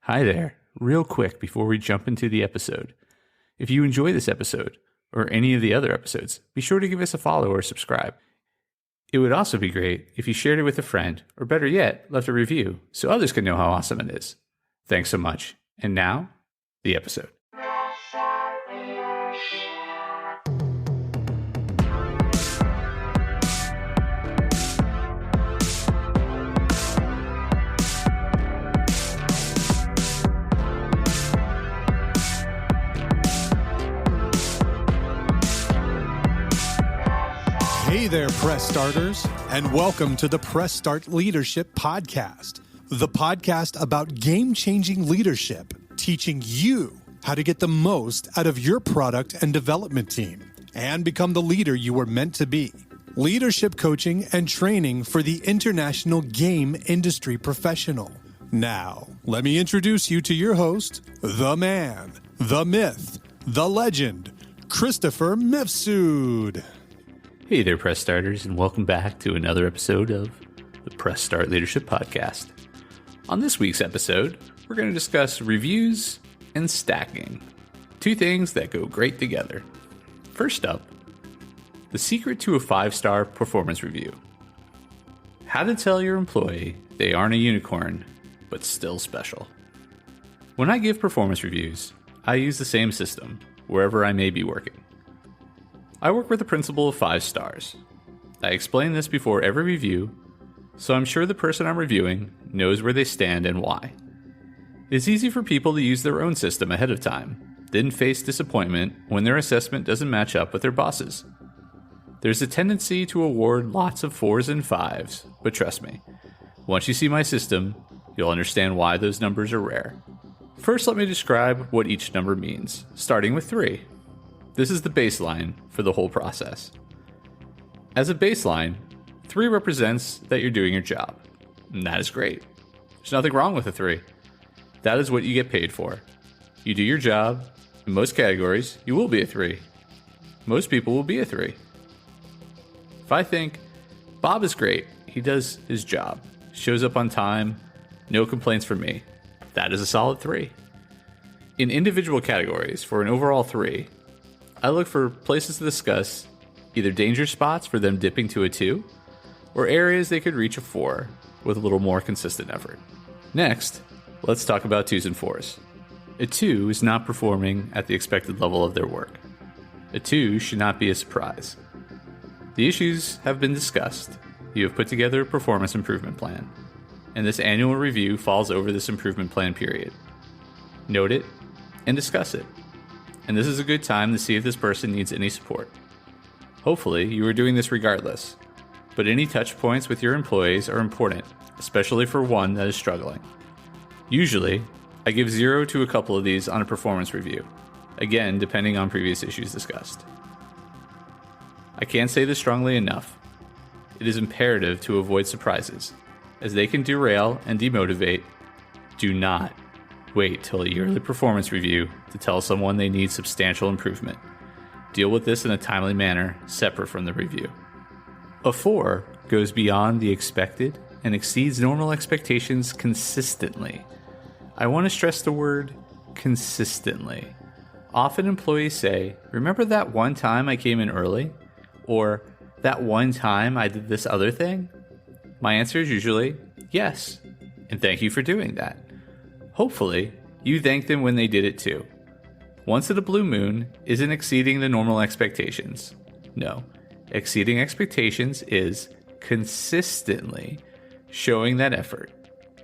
Hi there. Real quick before we jump into the episode. If you enjoy this episode, or any of the other episodes, be sure to give us a follow or subscribe. It would also be great if you shared it with a friend, or better yet, left a review so others can know how awesome it is. Thanks so much. And now, the episode. Hey there, Press Starters, and welcome to the Press Start Leadership Podcast, the podcast about game-changing leadership, teaching you how to get the most out of your product and development team and become the leader you were meant to be. Leadership coaching and training for the international game industry professional. Now, let me introduce you to your host, the man, the myth, the legend, Christopher Mifsud. Hey there, Press Starters, and welcome back to another episode of the Press Start Leadership Podcast. On this week's episode, we're going to discuss reviews and stacking, two things that go great together. First up, the secret to a 5-star performance review. How to tell your employee they aren't a unicorn, but still special. When I give performance reviews, I use the same system wherever I may be working. I work with a principle of 5 stars. I explain this before every review, so I'm sure the person I'm reviewing knows where they stand and why. It's easy for people to use their own system ahead of time, then face disappointment when their assessment doesn't match up with their bosses. There's a tendency to award lots of 4s and 5s, but trust me, once you see my system, you'll understand why those numbers are rare. First, let me describe what each number means, starting with 3. This is the baseline for the whole process. As a baseline, 3 represents that you're doing your job, and that is great. There's nothing wrong with a 3. That is what you get paid for. You do your job. In most categories, you will be a 3. Most people will be a 3. If I think, Bob is great, he does his job, shows up on time, no complaints from me, that is a solid 3. In individual categories, for an overall 3, I look for places to discuss either danger spots for them dipping to a 2, or areas they could reach a 4 with a little more consistent effort. Next, let's talk about 2s and 4s. A 2 is not performing at the expected level of their work. A 2 should not be a surprise. The issues have been discussed. You have put together a performance improvement plan, and this annual review falls over this improvement plan period. Note it and discuss it. And this is a good time to see if this person needs any support. Hopefully, you are doing this regardless, but any touch points with your employees are important, especially for one that is struggling. Usually, I give 0 to a couple of these on a performance review, again, depending on previous issues discussed. I can't say this strongly enough. It is imperative to avoid surprises, as they can derail and demotivate. Do not wait till a yearly performance review to tell someone they need substantial improvement. Deal with this in a timely manner, separate from the review. A 4 goes beyond the expected and exceeds normal expectations consistently. I want to stress the word consistently. Often employees say, "Remember that one time I came in early?" Or, "That one time I did this other thing?" My answer is usually, "Yes, and thank you for doing that." Hopefully, you thank them when they did it too. Once in a blue moon isn't exceeding the normal expectations. No, exceeding expectations is consistently showing that effort.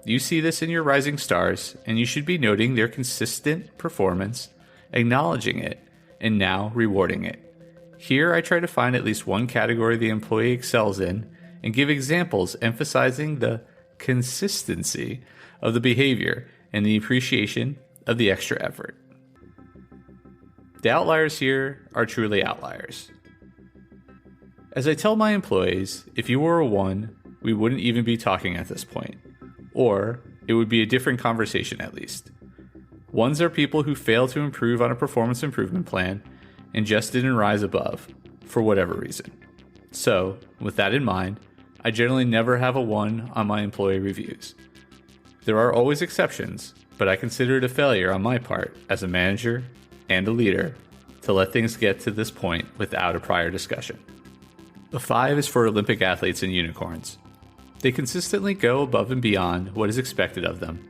You see this in your rising stars, and you should be noting their consistent performance, acknowledging it, and now rewarding it. Here I try to find at least one category the employee excels in and give examples emphasizing the consistency of the behavior and the appreciation of the extra effort. The outliers here are truly outliers. As I tell my employees, if you were a 1, we wouldn't even be talking at this point. Or it would be a different conversation at least. 1s are people who fail to improve on a performance improvement plan and just didn't rise above, for whatever reason. So, with that in mind, I generally never have a 1 on my employee reviews. There are always exceptions, but I consider it a failure on my part as a manager and a leader to let things get to this point without a prior discussion. A 5 is for Olympic athletes and unicorns. They consistently go above and beyond what is expected of them,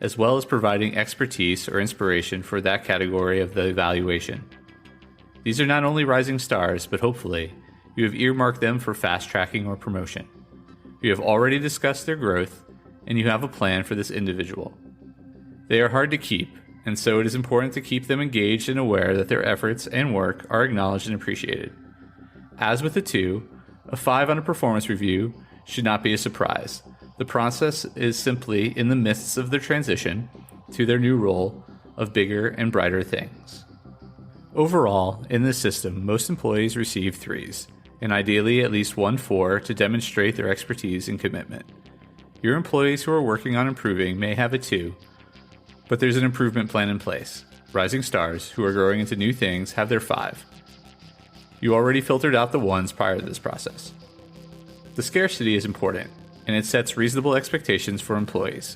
as well as providing expertise or inspiration for that category of the evaluation. These are not only rising stars, but hopefully, you have earmarked them for fast tracking or promotion. You have already discussed their growth, and you have a plan for this individual. They are hard to keep, and so it is important to keep them engaged and aware that their efforts and work are acknowledged and appreciated. As with a 2, a 5 on a performance review should not be a surprise. The process is simply in the midst of their transition to their new role of bigger and brighter things. Overall, in this system, most employees receive 3s, and ideally at least 1 4 to demonstrate their expertise and commitment. Your employees who are working on improving may have a 2, but there's an improvement plan in place. Rising stars who are growing into new things have their 5. You already filtered out the 1s prior to this process. The scarcity is important, and it sets reasonable expectations for employees.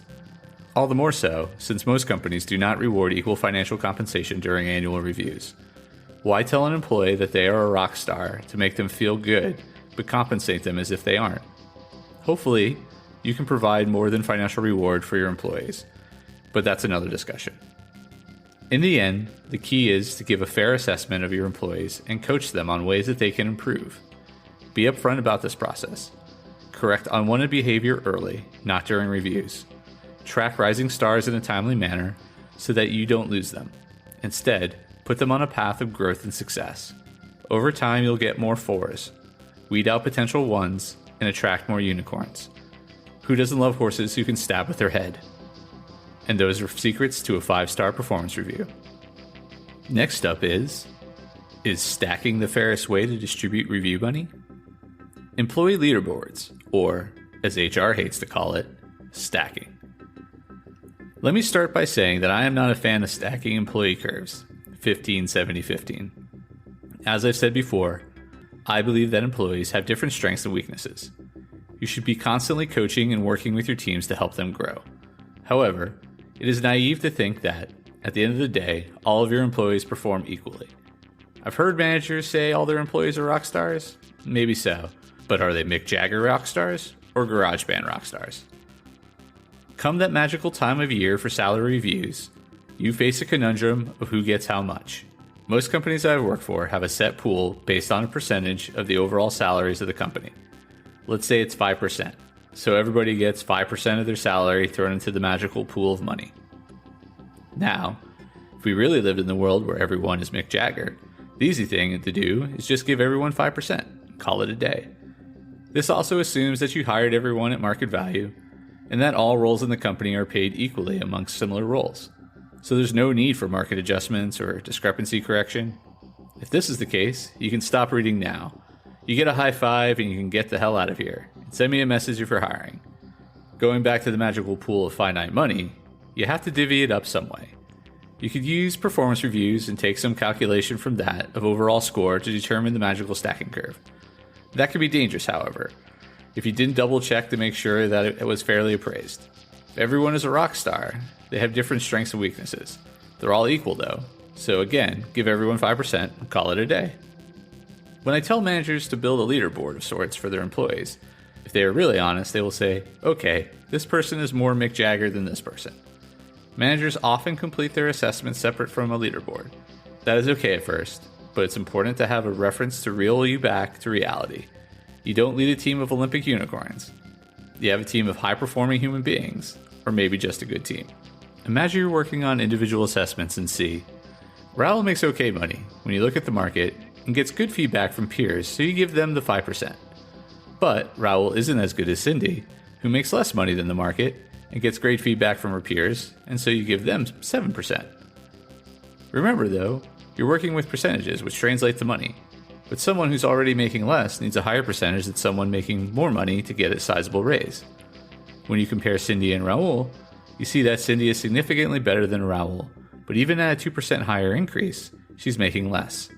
All the more so, since most companies do not reward equal financial compensation during annual reviews. Why tell an employee that they are a rock star to make them feel good, but compensate them as if they aren't? Hopefully, you can provide more than financial reward for your employees, but that's another discussion. In the end, the key is to give a fair assessment of your employees and coach them on ways that they can improve. Be upfront about this process. Correct unwanted behavior early, not during reviews. Track rising stars in a timely manner so that you don't lose them. Instead, put them on a path of growth and success. Over time, you'll get more 4s. Weed out potential 1s and attract more unicorns. Who doesn't love horses who can stab with their head? And those are secrets to a 5-star performance review. Next up is stacking the fairest way to distribute review money? Employee leaderboards, or as HR hates to call it, stacking. Let me start by saying that I am not a fan of stacking employee curves, 15, 70, 15. As I've said before, I believe that employees have different strengths and weaknesses. You should be constantly coaching and working with your teams to help them grow. However, it is naive to think that, at the end of the day, all of your employees perform equally. I've heard managers say all their employees are rock stars. Maybe so, but are they Mick Jagger rock stars or garage band rock stars? Come that magical time of year for salary reviews, you face a conundrum of who gets how much. Most companies I've worked for have a set pool based on a percentage of the overall salaries of the company. Let's say it's 5%. So everybody gets 5% of their salary thrown into the magical pool of money. Now, if we really lived in the world where everyone is Mick Jagger, the easy thing to do is just give everyone 5%, and call it a day. This also assumes that you hired everyone at market value, and that all roles in the company are paid equally amongst similar roles. So there's no need for market adjustments or discrepancy correction. If this is the case, you can stop reading now. You get a high 5 and you can get the hell out of here. And send me a message if you're hiring. Going back to the magical pool of finite money, you have to divvy it up some way. You could use performance reviews and take some calculation from that of overall score to determine the magical stacking curve. That could be dangerous, however, if you didn't double check to make sure that it was fairly appraised. If everyone is a rock star, they have different strengths and weaknesses. They're all equal though, so again, give everyone 5% and call it a day. When I tell managers to build a leaderboard of sorts for their employees, if they are really honest, they will say, okay, this person is more Mick Jagger than this person. Managers often complete their assessment separate from a leaderboard. That is okay at first, but it's important to have a reference to reel you back to reality. You don't lead a team of Olympic unicorns. You have a team of high-performing human beings, or maybe just a good team. Imagine you're working on individual assessments and see, Raoul makes okay money when you look at the market and gets good feedback from peers, so you give them the 5%. But Raoul isn't as good as Cindy, who makes less money than the market and gets great feedback from her peers, and so you give them 7%. Remember though, you're working with percentages, which translate to money. But someone who's already making less needs a higher percentage than someone making more money to get a sizable raise. When you compare Cindy and Raoul, you see that Cindy is significantly better than Raoul, but even at a 2% higher increase, she's making less.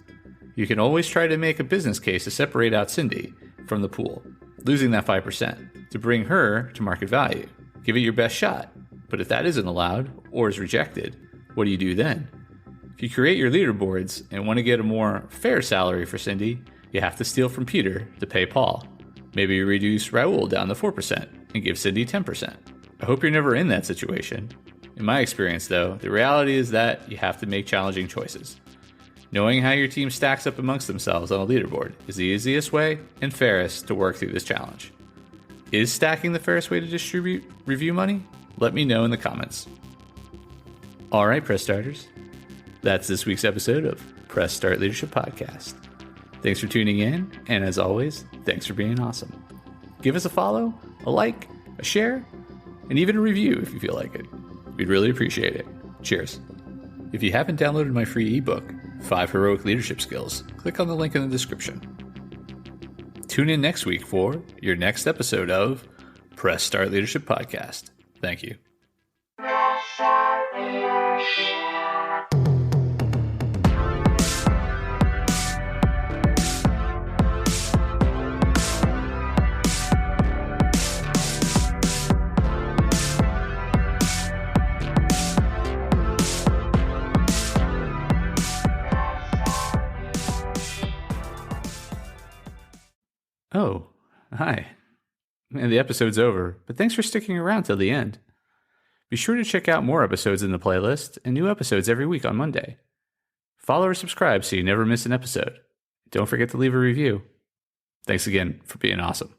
You can always try to make a business case to separate out Cindy from the pool, losing that 5%, to bring her to market value. Give it your best shot. But if that isn't allowed or is rejected, what do you do then? If you create your leaderboards and want to get a more fair salary for Cindy, you have to steal from Peter to pay Paul. Maybe you reduce Raoul down to 4% and give Cindy 10%. I hope you're never in that situation. In my experience, though, the reality is that you have to make challenging choices. Knowing how your team stacks up amongst themselves on a leaderboard is the easiest way and fairest to work through this challenge. Is stacking the fairest way to distribute review money? Let me know in the comments. All right, Press Starters. That's this week's episode of Press Start Leadership Podcast. Thanks for tuning in, and as always, thanks for being awesome. Give us a follow, a like, a share, and even a review if you feel like it. We'd really appreciate it. Cheers. If you haven't downloaded my free ebook, 5 Heroic Leadership Skills, click on the link in the description. Tune in next week for your next episode of Press Start Leadership Podcast. Thank you. Oh, hi. Man, the episode's over, but thanks for sticking around till the end. Be sure to check out more episodes in the playlist and new episodes every week on Monday. Follow or subscribe so you never miss an episode. Don't forget to leave a review. Thanks again for being awesome.